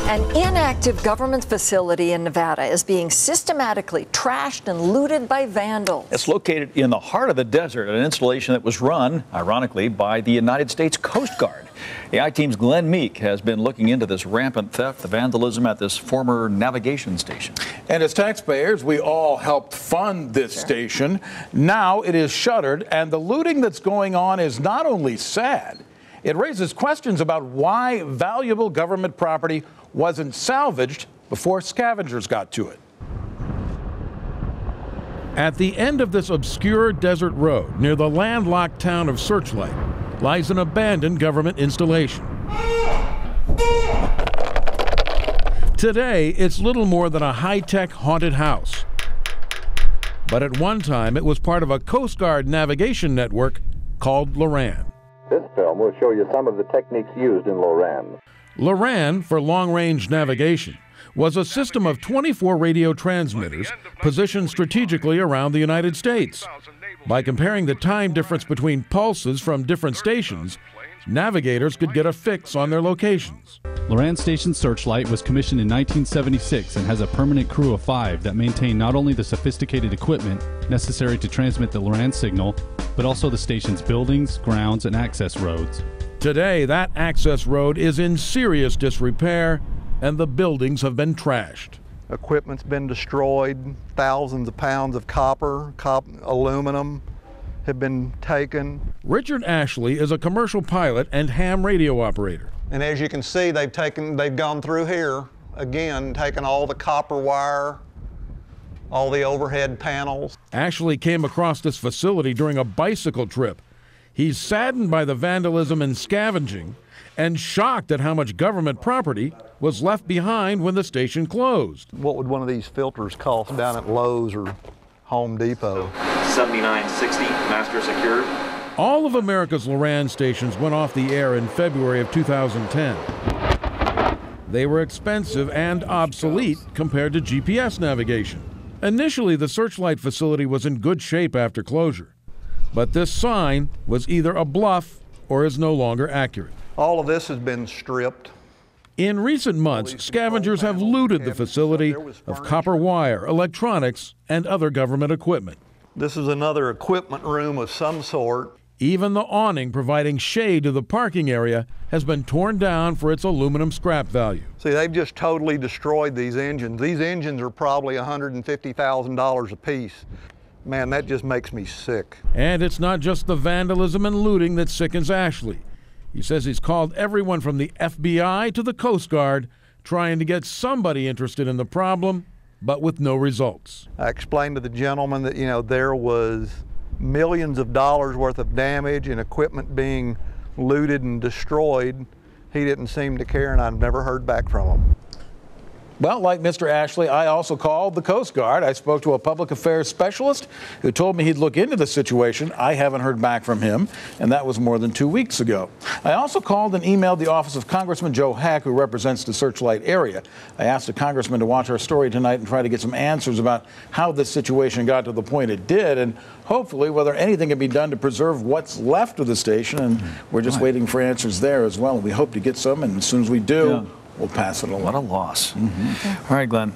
An inactive government facility in Nevada is being systematically trashed and looted by vandals. It's located in the heart of the desert, an installation that was run, ironically, by the United States Coast Guard. The I-Team's Glenn Meek has been looking into this rampant theft, the vandalism at this former navigation station. And as taxpayers, we all helped fund this station. Now it is shuttered, and the looting that's going on is not only sad, it raises questions about why valuable government property wasn't salvaged before scavengers got to it. At the end of this obscure desert road near the landlocked town of Searchlight lies an abandoned government installation. Today, it's little more than a high-tech haunted house. But at one time, it was part of a Coast Guard navigation network called LORAN. This film will show you some of the techniques used in LORAN. LORAN, for long-range navigation, was a system of 24 radio transmitters positioned strategically around the United States. By comparing the time difference between pulses from different stations, navigators could get a fix on their locations. LORAN Station Searchlight was commissioned in 1976 and has a permanent crew of 5 that maintain not only the sophisticated equipment necessary to transmit the LORAN signal, but also the station's buildings, grounds, and access roads. Today, that access road is in serious disrepair, and the buildings have been trashed. Equipment's been destroyed. Thousands of pounds of copper, aluminum have been taken. Richard Ashley is a commercial pilot and ham radio operator. And as you can see, they've gone through here again, taken all the copper wire, all the overhead panels. Ashley came across this facility during a bicycle trip. He's saddened by the vandalism and scavenging and shocked at how much government property was left behind when the station closed. What would one of these filters cost down at Lowe's or Home Depot? $79.60, master secured. All of America's LORAN stations went off the air in February of 2010. They were expensive and obsolete compared to GPS navigation. Initially, the Searchlight facility was in good shape after closure. But this sign was either a bluff or is no longer accurate. All of this has been stripped. In recent months, scavengers have looted the facility of copper wire, electronics, and other government equipment. This is another equipment room of some sort. Even the awning providing shade to the parking area has been torn down for its aluminum scrap value. See, they've just totally destroyed these engines. These engines are probably $150,000 a piece. Man, that just makes me sick. And it's not just the vandalism and looting that sickens Ashley. He says he's called everyone from the FBI to the Coast Guard, trying to get somebody interested in the problem, but with no results. I explained to the gentleman that, there was millions of dollars worth of damage and equipment being looted and destroyed. He didn't seem to care, and I've never heard back from him. Well, like Mr. Ashley, I also called the Coast Guard. I spoke to a public affairs specialist who told me he'd look into the situation. I haven't heard back from him, and that was more than 2 weeks ago. I also called and emailed the office of Congressman Joe Hack, who represents the Searchlight area. I asked the congressman to watch our story tonight and try to get some answers about how this situation got to the point it did, and hopefully whether anything can be done to preserve what's left of the station. And we're just waiting for answers there as well. We hope to get some, and as soon as we do, we'll pass it along. What a loss. All right, Glenn.